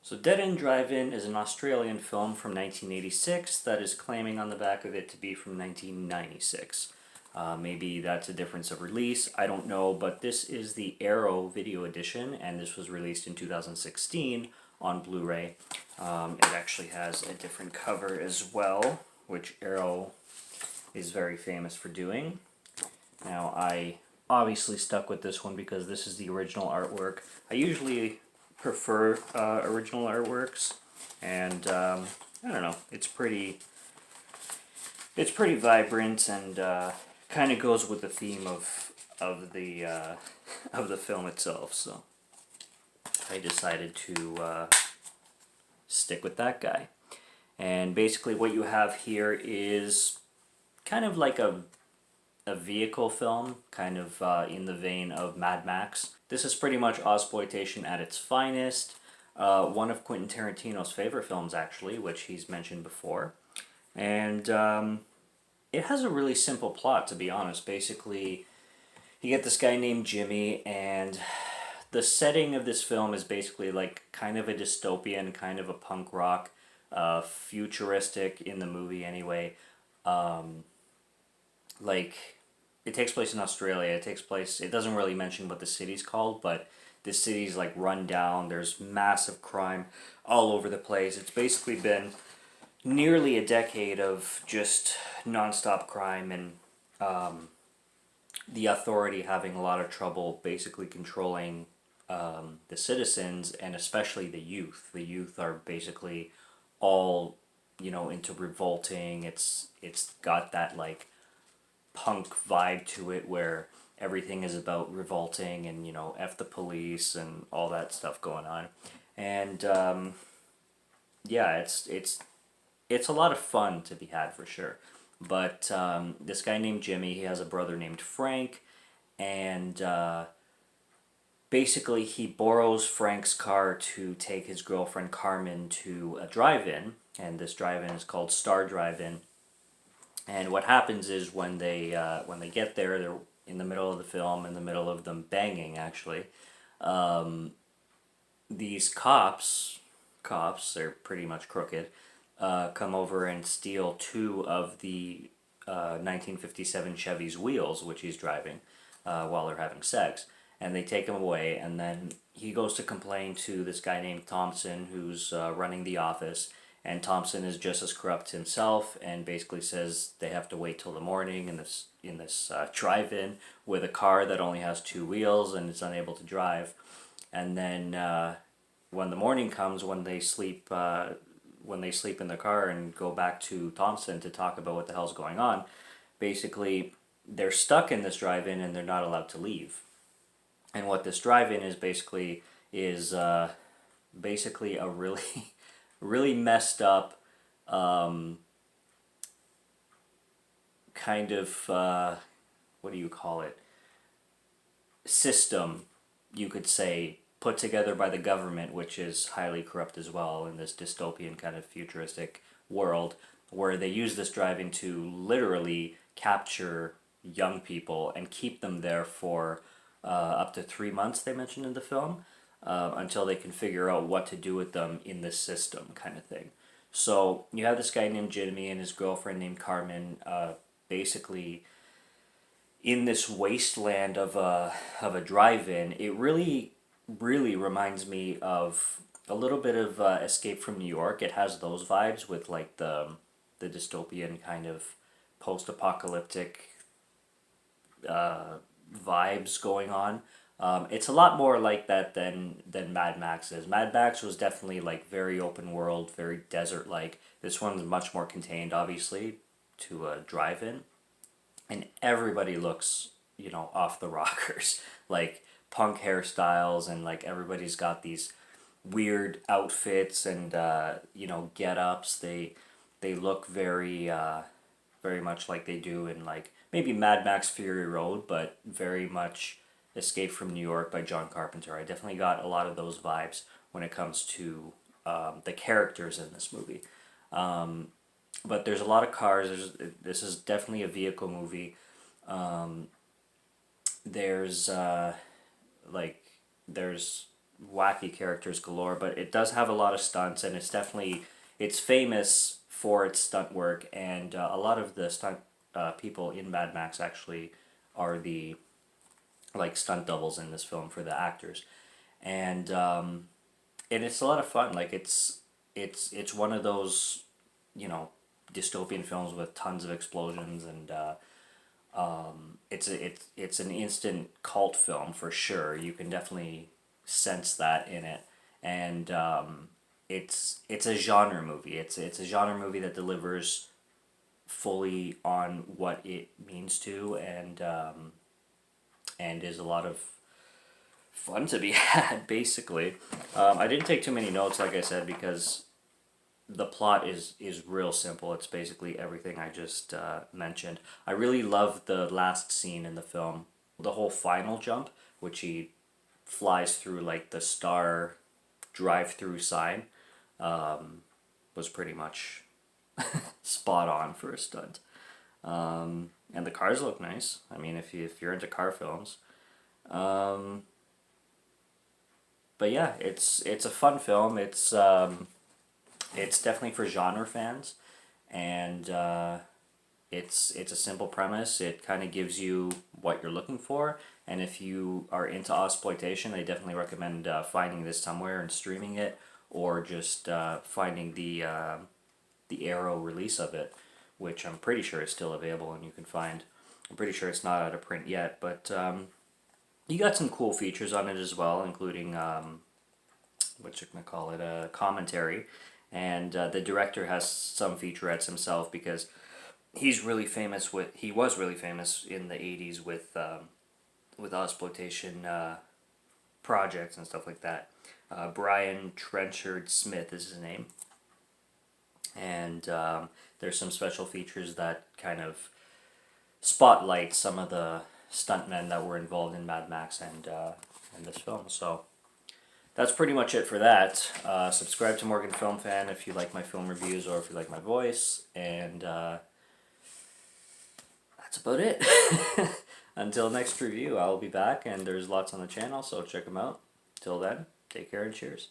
So Dead End Drive-In is an Australian film from 1986 that is claiming on the back of it to be from 1996. Maybe that's a difference of release, I don't know, but this is the Arrow video edition, and this was released in 2016 on Blu-ray. It actually has a different cover as well, which Arrow is very famous for doing. Now, I obviously stuck with this one because this is the original artwork. I usually prefer original artworks, and I don't know, it's pretty vibrant and kind of goes with the theme of the film itself. So I decided to stick with that guy. And basically, what you have here is kind of like a vehicle film, kind of in the vein of Mad Max. This is pretty much Ozploitation at its finest. One of Quentin Tarantino's favorite films, actually, which he's mentioned before. And it has a really simple plot, to be honest. Basically, you get this guy named Jimmy, and the setting of this film is basically like kind of a dystopian, kind of a punk rock, futuristic in the movie anyway. Like, it takes place in Australia. It doesn't really mention what the city's called, but this city's like run down. There's massive crime all over the place. It's basically been nearly a decade of just nonstop crime, and the authority having a lot of trouble basically controlling the citizens, and especially the youth. The youth are basically all, into revolting. It's got that like punk vibe to it where everything is about revolting and, F the police and all that stuff going on. And yeah, it's a lot of fun to be had for sure. But this guy named Jimmy, he has a brother named Frank, and basically he borrows Frank's car to take his girlfriend Carmen to a drive-in, and this drive-in is called Star Drive-In. And what happens is when they get there, they're in the middle of the film, in the middle of them banging actually. These cops, they're pretty much crooked, come over and steal two of the 1957 Chevy's wheels, which he's driving, while they're having sex. And they take him away, and then he goes to complain to this guy named Thompson, who's running the office. And Thompson is just as corrupt himself, and basically says they have to wait till the morning in this drive-in with a car that only has two wheels and it's unable to drive. And then when the morning comes, when they sleep in the car and go back to Thompson to talk about what the hell's going on, basically they're stuck in this drive-in and they're not allowed to leave. And what this drive-in is basically a really really messed up kind of what do you call it, system, you could say, put together by the government, which is highly corrupt as well in this dystopian kind of futuristic world, where they use this drive-in to literally capture young people and keep them there for up to 3 months, they mentioned in the film, until they can figure out what to do with them in this system, kind of thing. So you have this guy named Jimmy and his girlfriend named Carmen, basically in this wasteland of a drive-in. It really reminds me of a little bit of Escape from New York. It has those vibes with like the dystopian kind of post-apocalyptic vibes going on. It's a lot more like that than Mad Max is. Mad Max was definitely like very open world, very desert-like. This one's much more contained, obviously, to a drive-in. And everybody looks, off the rockers. Like punk hairstyles, and like everybody's got these weird outfits and, get-ups. They look very much like they do in like maybe Mad Max Fury Road, but very much Escape from New York by John Carpenter. I definitely got a lot of those vibes when it comes to the characters in this movie. But there's a lot of cars. This is definitely a vehicle movie. There's wacky characters galore, but it does have a lot of stunts, and it's famous for its stunt work, and a lot of the stunt people in Mad Max actually are the like stunt doubles in this film for the actors, and it's a lot of fun. Like it's one of those, you know, dystopian films with tons of explosions, and it's an instant cult film for sure. You can definitely sense that in it, and it's a genre movie. It's a genre movie that delivers fully on what it means to, and is a lot of fun to be had. Basically, I didn't take too many notes, like I said, because the plot is real simple. It's basically everything I just mentioned. I really love the last scene in the film, the whole final jump, which he flies through like the star drive-through sign, was pretty much spot on for a stunt. And the cars look nice. I mean, if you're into car films. But yeah, it's a fun film. It's definitely for genre fans, and it's a simple premise. It kind of gives you what you're looking for, and if you are into exploitation, I definitely recommend finding this somewhere and streaming it, or just finding the Arrow release of it, which I'm pretty sure is still available and you can find. I'm pretty sure it's not out of print yet, but you got some cool features on it as well, including what you can call it, a commentary, and the director has some featurettes himself because he was really famous in the 80s with exploitation projects and stuff like that. Brian Trenchard-Smith is his name, and there's some special features that kind of spotlight some of the stuntmen that were involved in Mad Max and in this film. So that's pretty much it for that. Subscribe to Morgan Film Fan if you like my film reviews or if you like my voice, and that's about it. Until next review, I'll be back, and there's lots on the channel, so check them out. Till then, take care and cheers.